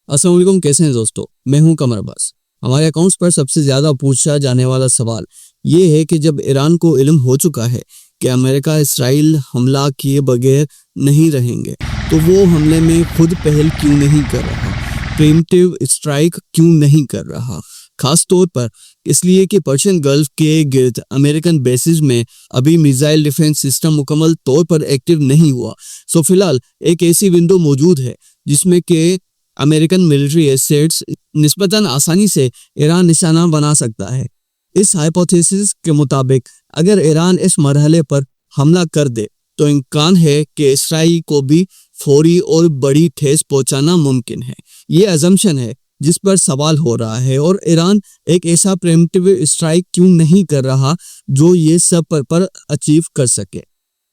अस्सलाम वालेकुम, कैसे हैं दोस्तों। मैं हूं कमर अब्बास। हमारे अकाउंट्स पर सबसे ज़्यादा पूछा जाने वाला सवाल ये है कि जब ईरान को इल्म हो चुका है कि अमेरिका इसराइल हमला किए बगैर नहीं रहेंगे, तो वो हमले में खुद पहल क्यों नहीं कर रहा, प्रीम्प्टिव स्ट्राइक क्यों नहीं कर रहा। खास तौर पर इसलिए कि पर्शियन गल्फ के गिर्द अमेरिकन बेसिस में अभी मिसाइल डिफेंस सिस्टम मुकम्मल तौर पर एक्टिव नहीं हुआ। सो फिलहाल एक ऐसी विंडो मौजूद है जिसमें कि अमेरिकन मिलिट्री एसेट्स निस्बतन आसानी से ईरान निशाना बना सकता है। इस हाइपोथेसिस के मुताबिक अगर ईरान इस मरहले पर हमला कर दे तो इम्कान है कि इसराइल को भी फौरी और बड़ी ठेस पहुंचाना मुमकिन है। ये अजम्पशन है जिस पर सवाल हो रहा है, और ईरान एक ऐसा प्रीम्प्टिव स्ट्राइक क्यों नहीं कर रहा जो ये सब पर अचीव कर सके।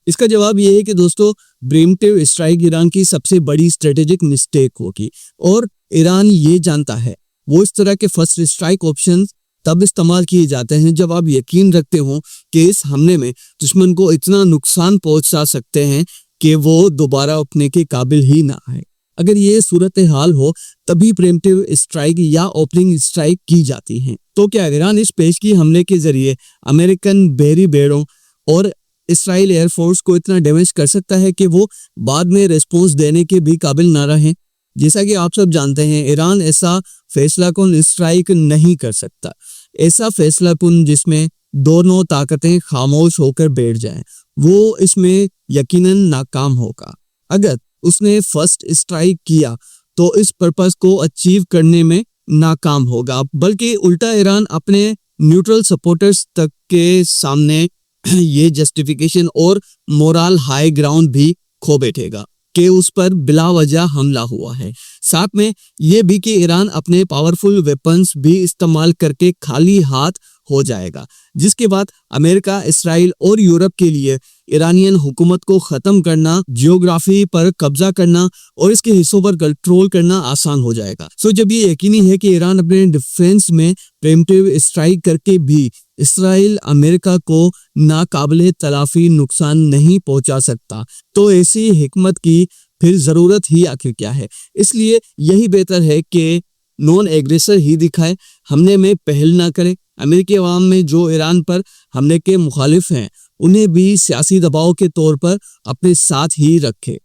इसका जवाब ये है कि दोस्तों, प्रीम्प्टिव स्ट्राइक ईरान की सबसे बड़ी स्ट्रेटेजिक मिस्टेक होगी और ईरान ये जानता है। वो इस तरह के फर्स्ट स्ट्राइक ऑप्शन तब इस्तेमाल किए जाते हैं जब आप यकीन रखते हो कि इस हमले में दुश्मन को इतना नुकसान पहुंचा सकते हैं कि वो दोबारा अपने के काबिल ही ना आए। अगर ये सूरत हाल हो तभी प्रीम्प्टिव स्ट्राइक या ओपनिंग स्ट्राइक की जाती हैं। तो क्या ईरान इस पेशगी हमले के जरिए अमेरिकन बहरी बेड़ों और इसराइल एयरफोर्स को इतना डैमेज कर सकता है कि वो बाद में रिस्पॉन्स देने के भी काबिल ना रहे। जैसा कि आप सब जानते हैं, ईरान ऐसा फैसला कुन स्ट्राइक नहीं कर सकता, ऐसा फैसला कुन जिसमें दोनों ताकतें खामोश होकर बैठ जाएं, वो इसमें यकीनन नाकाम होगा। अगर उसने फर्स्ट स्ट्राइक किया तो इस पर्पस को अचीव करने में नाकाम होगा, बल्कि उल्टा ईरान अपने न्यूट्रल सपोर्टर्स तक के सामने ये जस्टिफिकेशन और मोरल हाई ग्राउंड भी खो बैठेगा कि उस पर बिला वजह हमला हुआ है। साथ में ये भी कि ईरान अपने पावरफुल वेपन्स भी इस्तेमाल करके खाली हाथ हो जाएगा, जिसके बाद अमेरिका, इसराइल और यूरोप के लिए ईरानियन हुकूमत को ख़त्म करना, जियोग्राफी पर कब्जा करना और इसके हिस्सों पर कंट्रोल करना आसान हो जाएगा। सो जब ये यकीनी है कि ईरान अपने डिफेंस में प्रीम्प्टिव स्ट्राइक करके भी इसराइल अमेरिका को नाकाबिले तलाफी नुकसान नहीं पहुंचा सकता, तो ऐसी हिकमत की फिर ज़रूरत ही आखिर क्या है। इसलिए यही बेहतर है कि नॉन एग्रेसर ही दिखाए, हमले में पहल ना करे। अमेरिकी अवाम में जो ईरान पर हमले के मुखालिफ हैं उन्हें भी सियासी दबाव के तौर पर अपने साथ ही रखे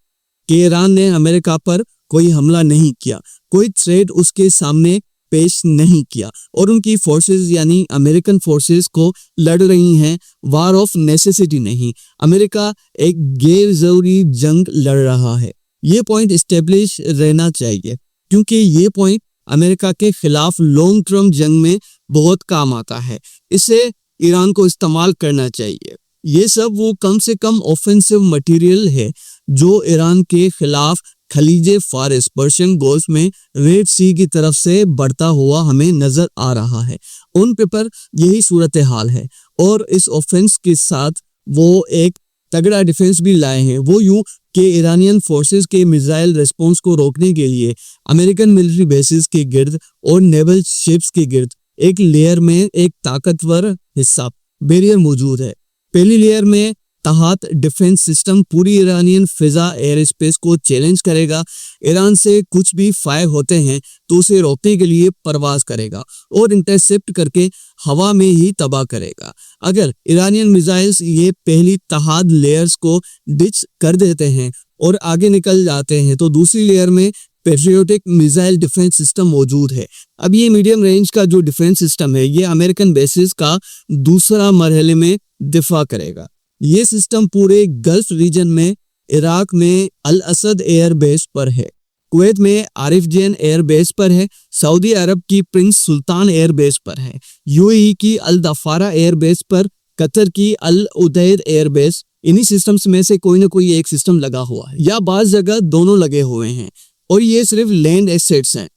कि ईरान ने अमेरिका पर कोई हमला नहीं किया, कोई थ्रेट उसके सामने पेश नहीं किया और उनकी फोर्सेस यानी अमेरिकन फोर्सेस को लड़ रही हैं, वार ऑफ नेसेसिटी नहीं। अमेरिका एक गैर जरूरी जंग लड़ रहा है। ये पॉइंट इस्टेब्लिश रहना चाहिए, क्योंकि ये पॉइंट अमेरिका के खिलाफ लॉन्ग टर्म जंग में बहुत काम आता है। इसे ईरान को इस्तेमाल करना चाहिए। ये सब वो कम से कम ऑफेंसिव मटेरियल है जो ईरान के खिलाफ खलीजे फारिस, पर्शियन गोल्फ में रेड सी की तरफ से बढ़ता हुआ हमें नजर आ रहा है। ऑन पेपर यही सूरत हाल है, और इस ऑफेंस के साथ वो एक तगड़ा डिफेंस भी लाए हैं। वो यूं कि ईरानियन फोर्सेस के मिसाइल रिस्पॉन्स को रोकने के लिए अमेरिकन मिलिट्री बेसिस के गिर्द और नेवल शिप्स के गिर्द एक लेयर में एक ताकतवर हिस्सा बैरियर मौजूद है। पहली लेयर में तहत डिफेंस सिस्टम पूरी ईरानियन फिजा एयर स्पेस को चैलेंज करेगा। ईरान से कुछ भी फायर होते हैं तो उसे रोकने के लिए परवाज करेगा और इंटरसेप्ट करके हवा में ही तबाह करेगा। अगर ईरानियन मिसाइल्स ये पहली तहत लेयर्स को डिच कर देते हैं और आगे निकल जाते हैं तो दूसरी लेयर में पेट्रियोटिक मिसाइल डिफेंस सिस्टम मौजूद है। अब ये मीडियम रेंज का जो डिफेंस सिस्टम है ये अमेरिकन बेसिस का दूसरा मरहले में दिफा करेगा। ये सिस्टम पूरे गल्फ रीजन में इराक में अल असद एयर बेस पर है, कुवैत में आरिफ जैन एयर बेस पर है, सऊदी अरब की प्रिंस सुल्तान एयर बेस पर है, यूएई की अल दफारा एयर बेस पर, कतर की अल उदैद एयर बेस। इन्हीं सिस्टम्स में से कोई ना कोई एक सिस्टम लगा हुआ है या बाज़ जगह दोनों लगे हुए हैं, और ये सिर्फ लैंड एसेट्स हैं।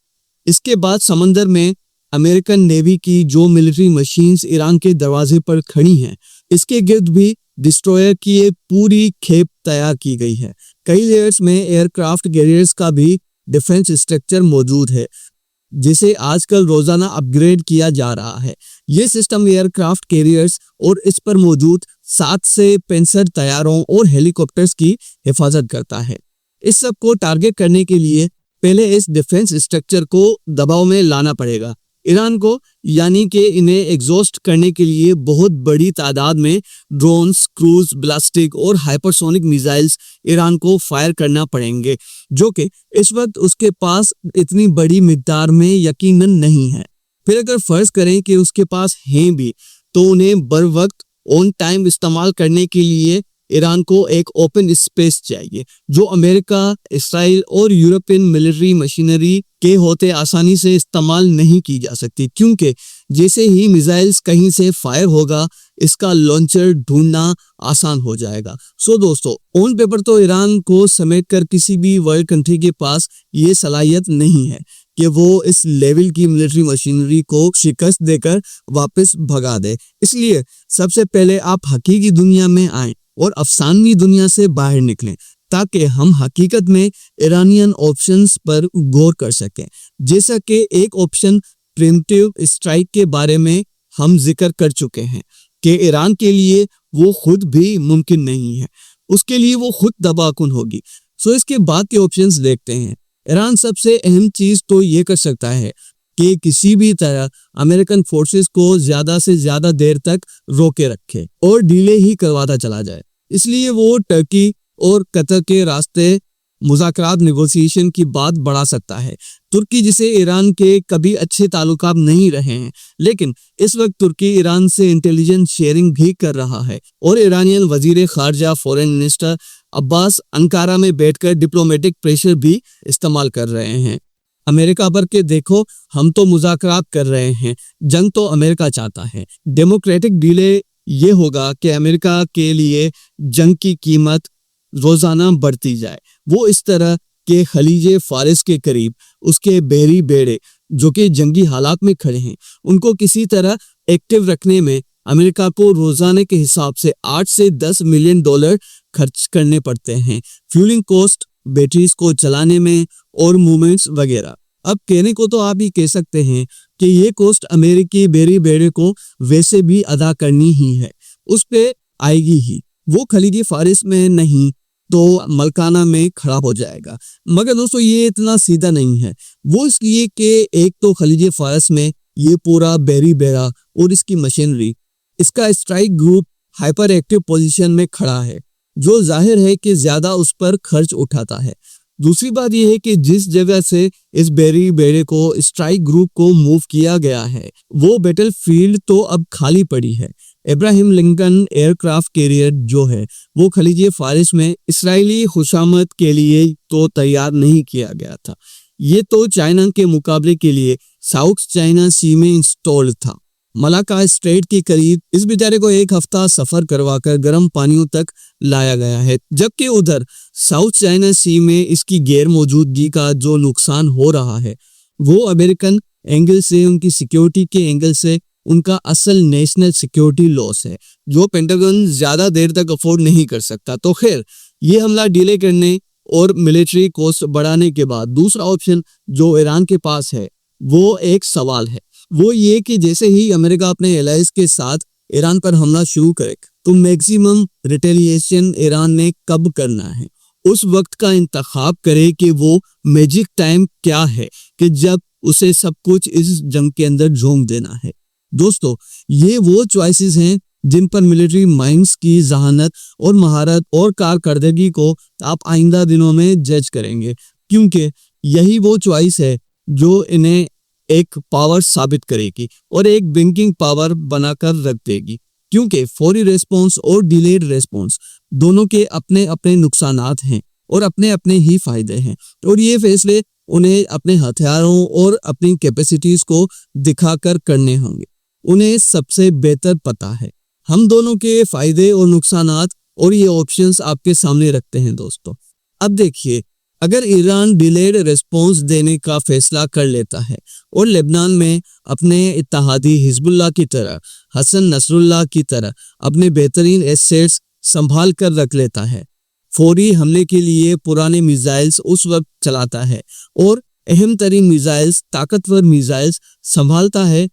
इसके बाद समंदर में अमेरिकन नेवी की जो मिलिट्री मशीन्स ईरान के दरवाजे पर खड़ी हैं, इसके गिर्द भी डिस्ट्रॉयर की एक पूरी खेप तैयार की गई है। कई लेयर्स में एयरक्राफ्ट कैरियर्स का भी डिफेंस स्ट्रक्चर मौजूद है, जिसे आजकल रोजाना अपग्रेड किया जा रहा है। ये सिस्टम एयरक्राफ्ट कैरियर्स और इस पर मौजूद 7 से 65 तैयारों और हेलीकॉप्टर्स की हिफाजत करता है। इस सब को टारगेट करने के लिए पहले इस डिफेंस स्ट्रक्चर को दबाव में लाना पड़ेगा ईरान को, यानी कि इन्हें एग्जॉस्ट करने के लिए बहुत बड़ी तादाद में ड्रोन्स, क्रूज, बैलिस्टिक और हाइपरसोनिक मिसाइल्स ईरान को फायर करना पड़ेंगे, जो कि इस वक्त उसके पास इतनी बड़ी मिकदार में यकीनन नहीं है। फिर अगर फर्ज करें कि उसके पास हैं भी, तो उन्हें बर वक्त ऑन टाइम इस्तेमाल करने के लिए ईरान को एक ओपन स्पेस चाहिए, जो अमेरिका, इसराइल और यूरोपियन मिलिट्री मशीनरी के होते आसानी से इस्तेमाल नहीं की जा सकती, क्योंकि जैसे ही मिसाइल्स कहीं से फायर होगा इसका लॉन्चर ढूंढना आसान हो जाएगा। सो दोस्तों, ऑन पेपर तो ईरान को समेट कर किसी भी वर्ल्ड कंट्री के पास ये सलाहियत नहीं है कि वो इस लेवल की मिलिट्री मशीनरी को शिकस्त देकर वापस भगा दे। इसलिए सबसे पहले आप हकीकी दुनिया में आएं और अफसानवी दुनिया से बाहर निकलें, ताकि हम हकीकत में ईरानियन ऑप्शंस पर गौर कर सकें। जैसा कि एक ऑप्शन प्रिमिटिव स्ट्राइक के बारे में हम जिक्र कर चुके हैं कि ईरान के लिए वो खुद भी मुमकिन नहीं है, उसके लिए वो खुद तबाहकुन होगी। सो इसके बाद के ऑप्शंस देखते हैं। ईरान सबसे अहम चीज तो ये कर सकता है कि किसी भी तरह अमेरिकन फोर्सेस को ज्यादा से ज्यादा देर तक रोके रखे और डिले ही करवाता चला जाए। इसलिए वो टर्की और कतर के रास्ते मुज़ाकरात नेगोशिएशन की बात बढ़ा सकता है। तुर्की, जिसे ईरान के कभी अच्छे ताल्लुकात नहीं रहे हैं, लेकिन इस वक्त तुर्की ईरान से इंटेलिजेंस शेयरिंग भी कर रहा है और ईरानियन वजीर खारजा फॉरेन मिनिस्टर अब्बास अंकारा में बैठकर डिप्लोमेटिक प्रेशर भी इस्तेमाल कर रहे हैं। अमेरिका पर के देखो, हम तो मुज़ाकरात कर रहे हैं, जंग तो अमेरिका चाहता है। डेमोक्रेटिक डिले ये होगा कि अमेरिका के लिए जंग की कीमत रोजाना बढ़ती जाए। वो इस तरह के खलीजे फारिस के करीब उसके बहरी बेड़े जो कि जंगी हालात में खड़े हैं, उनको किसी तरह एक्टिव रखने में अमेरिका को रोजाना के हिसाब से 8 से 10 मिलियन डॉलर खर्च करने पड़ते हैं, फ्यूलिंग कॉस्ट, बैटरीज को चलाने में और मूवमेंट्स वगैरह। अब कहने को तो आप ही कह सकते हैं कि ये कॉस्ट अमेरिकी बहरी बेड़े को वैसे भी अदा करनी ही है, उस पे आएगी ही। वो खलीजी फारिस में नहीं तो मलकाना में खड़ा हो जाएगा। मगर दोस्तों, ये इतना सीधा नहीं है। वो इसलिए कि एक तो खलीजी फारिस में ये पूरा बहरी बेड़ा और इसकी मशीनरी, इसका strike group hyper active position में खड़ा है, जो जाहिर है कि ज्यादा उस पर खर्च उठाता है। दूसरी बात यह है कि जिस जगह से इस बहरी बेड़े को स्ट्राइक ग्रुप को मूव किया गया है, वो बैटल फील्ड तो अब खाली पड़ी है। इब्राहिम लिंकन एयरक्राफ्ट कैरियर जो है वो खलीजी फारिस में इसराइली खुशामद के लिए तो तैयार नहीं किया गया था। ये तो चाइना के मुकाबले के लिए साउथ चाइना सी में इंस्टॉल्ड था। मलाका स्ट्रेट के करीब इस बेचारे को 1 हफ्ता सफर करवाकर गर्म पानियों तक लाया गया है, जबकि उधर साउथ चाइना सी में इसकी गैर मौजूदगी का जो नुकसान हो रहा है वो अमेरिकन एंगल से, उनकी सिक्योरिटी के एंगल से उनका असल नेशनल सिक्योरिटी लॉस है, जो पेंटागन ज्यादा देर तक अफोर्ड नहीं कर सकता। तो खैर, ये हमला डिले करने और मिलिट्री कॉस्ट बढ़ाने के बाद दूसरा ऑप्शन जो ईरान के पास है वो एक सवाल है। वो ये कि जैसे ही अमेरिका अपने एलाइज के साथ ईरान पर हमला शुरू करे तो मैक्सिमम रिटेलिएशन ईरान ने कब करना है, उस वक्त का इंतखाब करे कि वो मैजिक टाइम क्या है कि जब उसे सब कुछ इस जंग के अंदर झोंक देना है। दोस्तों, ये वो चॉइसेस हैं जिन पर मिलिट्री माइंड्स की जहानत और महारत और कारकर्दगी को आप आइंदा दिनों में जज करेंगे, क्योंकि यही वो चॉइस है जो इन्हें एक पावर साबित करेगी और एक बैंकिंग पावर बनाकर रख देगी। क्योंकि फौरी रेस्पॉन्स और डिलेड रेस्पॉन्स दोनों के अपने अपने नुकसानात हैं और अपने अपने ही फायदे हैं, और ये फैसले उन्हें अपने हथियारों और अपनी कैपेसिटीज को दिखाकर करने होंगे। उन्हें सबसे बेहतर पता है। हम दोनों के फायदे और नुकसानात और ये ऑप्शंस आपके सामने रखते हैं दोस्तों। अब देखिए, अगर ईरान डिलेड रिस्पॉन्स देने का फैसला कर लेता है और लेबनान में अपने इत्तेहादी हिजबुल्लाह की तरह, हसन नसरुल्लाह की तरह अपने बेहतरीन एसेट्स संभाल कर रख लेता है, फौरी हमले के लिए पुराने मिसाइल्स उस वक्त चलाता है और अहम तरीन मिसाइल्स, ताकतवर मिसाइल्स संभालता है,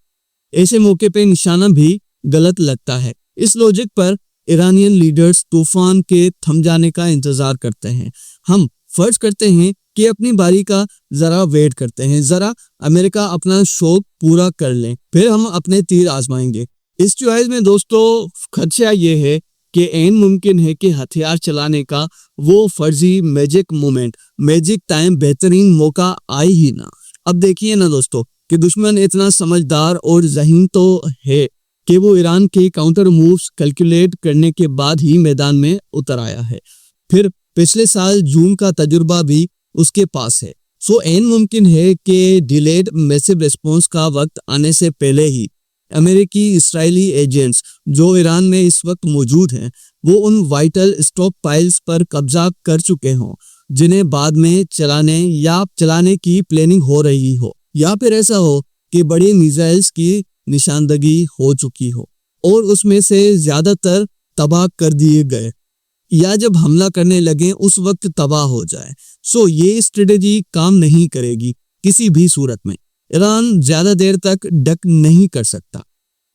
ऐसे मौके पे निशाना भी गलत लगता है। इस लॉजिक पर ईरानियन लीडर्स तूफान के थम जाने का इंतजार करते हैं। हम फर्ज करते हैं کہ اپنی باری کا ذرا ویٹ کرتے ہیں، ذرا امریکہ اپنا شوق پورا کر لیں، پھر ہم اپنے تیر آزمائیں گے۔ اس چوائس میں دوستو خدشہ یہ ہے کہ عین ممکن ہے کہ ہتھیار چلانے کا وہ فرضی میجک مومنٹ، میجک ٹائم، بہترین موقع آئے ہی نہ۔ اب دیکھیے نا دوستو کہ دشمن اتنا سمجھدار اور ذہین تو ہے کہ وہ ایران کے کاؤنٹر مووز کیلکولیٹ کرنے کے بعد ہی میدان میں اتر آیا ہے۔ پھر پچھلے سال جون کا تجربہ بھی اس کے پاس ہے۔ عین ممکن ہے کہ ڈیلیڈ میسو ریسپونس کا وقت آنے سے پہلے ہی امریکی اسرائیلی ایجنٹس جو ایران میں اس وقت موجود ہیں وہ ان وائٹل اسٹاک پائلز پر قبضہ کر چکے ہوں جنہیں بعد میں چلانے کی پلاننگ ہو رہی ہو، یا پھر ایسا ہو کہ بڑی میزائلز کی نشاندہی ہو چکی ہو اور اس میں سے زیادہ تر تباہ کر دیے گئے، یا جب حملہ کرنے لگیں اس وقت تباہ ہو جائے۔ یہ اسٹریٹجی کام نہیں کرے گی کسی بھی صورت میں۔ ایران زیادہ دیر تک ڈک نہیں کر سکتا،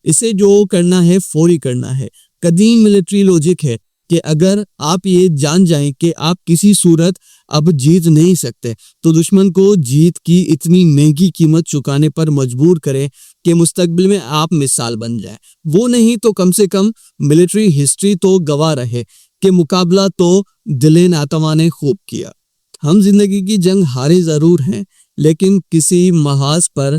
اسے جو کرنا ہے فوری کرنا ہے۔ قدیم ملٹری لوجک ہے کہ اگر آپ یہ جان جائیں کہ آپ کسی صورت اب جیت نہیں سکتے تو دشمن کو جیت کی اتنی مہنگی قیمت چکانے پر مجبور کریں کہ مستقبل میں آپ مثال بن جائیں۔ وہ نہیں تو کم سے کم ملٹری ہسٹری تو گواہ رہے کہ مقابلہ تو دلین آتما نے خوب کیا۔ ہم زندگی کی جنگ ہارے ضرور ہیں لیکن کسی محاذ پر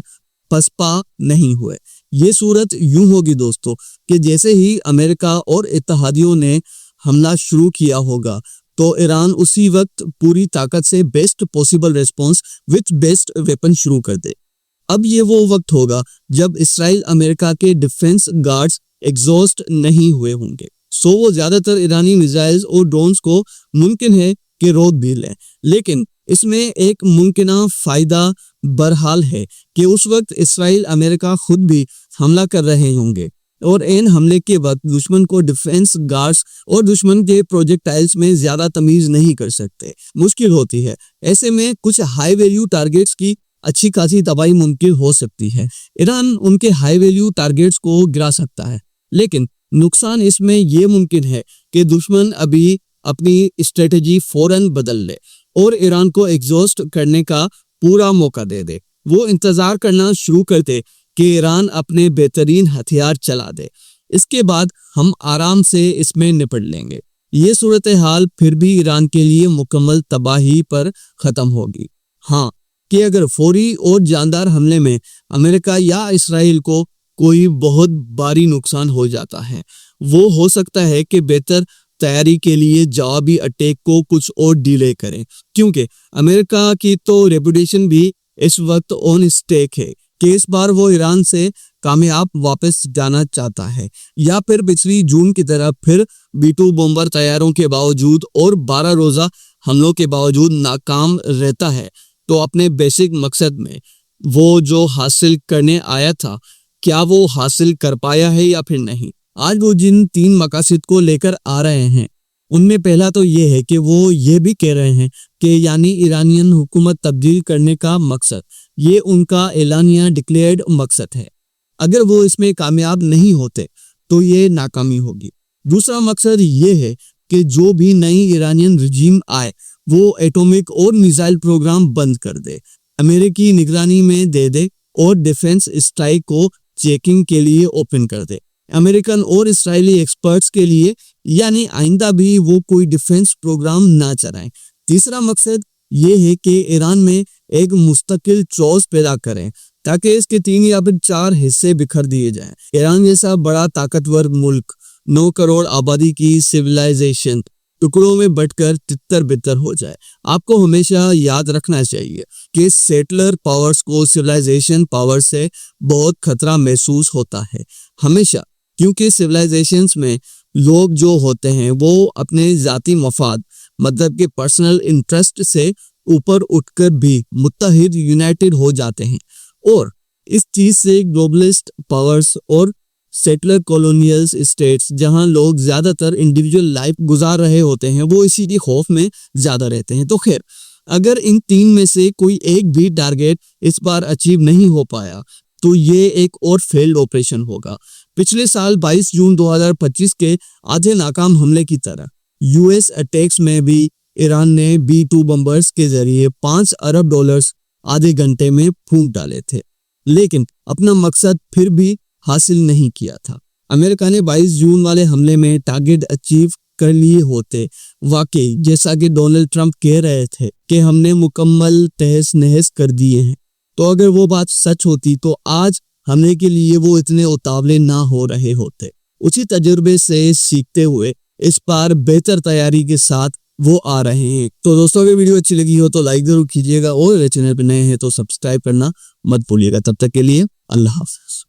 پسپا نہیں ہوئے۔ یہ صورت یوں ہوگی دوستو کہ جیسے ہی امریکہ اور اتحادیوں نے حملہ شروع کیا ہوگا تو ایران اسی وقت پوری طاقت سے best possible response with best weapon شروع کر دے۔ اب یہ وہ وقت ہوگا جب اسرائیل امریکہ کے ڈیفنس گارڈز ایگزاسٹ نہیں ہوئے ہوں گے، وہ زیادہ تر ایرانی میزائلز اور ڈرونز کو ممکن ہے کہ روک بھی لیں، لیکن اس میں ایک ممکنہ فائدہ بہرحال ہے کہ اس وقت اسرائیل امریکہ خود بھی حملہ کر رہے ہوں گے اور عین حملے کے وقت دشمن کو ڈیفنس گارڈز اور دشمن کے پروجیکٹائلز میں زیادہ تمیز نہیں کر سکتے، مشکل ہوتی ہے۔ ایسے میں کچھ ہائی ویلیو ٹارگیٹس کی اچھی خاصی تباہی ممکن ہو سکتی ہے۔ ایران ان کے ہائی ویلیو ٹارگیٹس کو گرا سکتا ہے، لیکن نقصان اس میں یہ ممکن ہے کہ دشمن ابھی اپنی اسٹریٹجی فوراً بدل لے اور ایران کو ایگزاسٹ کرنے کا پورا موقع دے دے۔ وہ انتظار کرنا شروع کر دے کہ ایران اپنے بہترین ہتھیار چلا دے، اس کے بعد ہم آرام سے اس میں نپٹ لیں گے۔ یہ صورتحال پھر بھی ایران کے لیے مکمل تباہی پر ختم ہوگی۔ ہاں کہ اگر فوری اور جاندار حملے میں امریکہ یا اسرائیل کو کوئی بہت بھاری نقصان ہو جاتا ہے، وہ ہو سکتا ہے کہ بہتر تیاری کے لیے جوابی اٹیک کو کچھ اور ڈیلے کریں، کیونکہ امریکہ کی تو ریپوٹیشن بھی اس وقت آن اسٹیک ہے کہ اس بار وہ ایران سے کامیاب واپس جانا چاہتا ہے، یا پھر پچھلی جون کی طرح پھر B-2 بومبر طیاروں کے باوجود اور 12 روزہ حملوں کے باوجود ناکام رہتا ہے تو اپنے بیسک مقصد میں وہ جو حاصل کرنے آیا تھا کیا وہ حاصل کر پایا ہے یا پھر نہیں۔ آج وہ جن 3 مقاصد کو لے کر آ رہے ہیں ان میں پہلا تو یہ ہے کہ وہ یہ بھی کہہ رہے ہیں کہ یعنی ایرانین حکومت تبدیل کرنے کا مقصد، یہ ان کا اعلانیہ ڈکلیئرڈ مقصد ہے۔ اگر وہ اس میں کامیاب نہیں ہوتے تو یہ ناکامی ہوگی۔ دوسرا مقصد یہ ہے کہ جو بھی نئی ایرانین رجیم آئے وہ ایٹومک اور میزائل پروگرام بند کر دے، امریکی نگرانی میں دے دے اور ڈیفنس اسٹرائک کو چیکنگ کے لیے اوپن کر دے امریکن اور اسرائیلی ایکسپرٹس کے لیے، یعنی آئندہ بھی وہ کوئی ڈیفنس پروگرام نہ چلائیں۔ تیسرا مقصد یہ ہے کہ ایران میں ایک مستقل چوز پیدا کریں تاکہ اس کے 3 یا پھر 4 حصے بکھر دیے جائیں۔ ایران جیسا بڑا طاقتور ملک 9 کروڑ آبادی کی سویلائزیشن ٹکڑوں میں بٹ کر تتر بتر ہو جائے۔ آپ کو ہمیشہ یاد رکھنا چاہیے کہ سیٹلر پاورز کو سویلائزیشن پاور سے بہت خطرہ محسوس ہوتا ہے ہمیشہ، کیونکہ سویلائزیشنز میں لوگ جو ہوتے ہیں وہ اپنے ذاتی مفاد، مطلب کہ پرسنل انٹرسٹ سے اوپر اٹھ کر بھی متحد یونائٹڈ ہو جاتے ہیں، اور اس چیز سے گلوبلسٹ پاورز اور سیٹلر کولونیل اسٹیٹس جہاں لوگ زیادہ تر انڈیویجول لائف گزار رہے ہوتے ہیں وہ اسی کے خوف میں زیادہ رہتے ہیں۔ تو خیر اگر ان 3 میں سے کوئی ایک بھی ٹارگیٹ اس بار اچیو نہیں ہو پایا تو یہ ایک اور فیلڈ آپریشن ہوگا۔ پچھلے سال 22 جون 2025 کے آدھے ناکام حملے کی طرح US اٹیکس میں بھی ایران نے B-2 بمبرز کے ذریعے $5 ارب آدھے گھنٹے میں پھونک ڈالے تھے، لیکن اپنا مقصد پھر بھی حاصل نہیں کیا تھا۔ امریکہ نے 22 جون والے حملے میں ٹارگٹ اچیو کر لیے ہوتے۔ واقعی جیسا کہ ڈونلڈ ٹرمپ کہہ رہے تھے کہ ہم نے مکمل تہس نہس کر دیے ہیں، تو اگر وہ بات سچ ہوتی تو آج حملے کے لیے وہ اتنے اتاولے نہ ہو رہے ہوتے۔ اسی تجربے سے سیکھتے ہوئے اس بار بہتر تیاری کے ساتھ وہ آ رہے ہیں۔ تو دوستوں اگر ویڈیو اچھی لگی ہو تو لائک ضرور کیجیے گا، اور چینل پہ نئے ہیں تو سبسکرائب کرنا مت بھولیے گا۔ تب تک کے لیے اللہ حافظ۔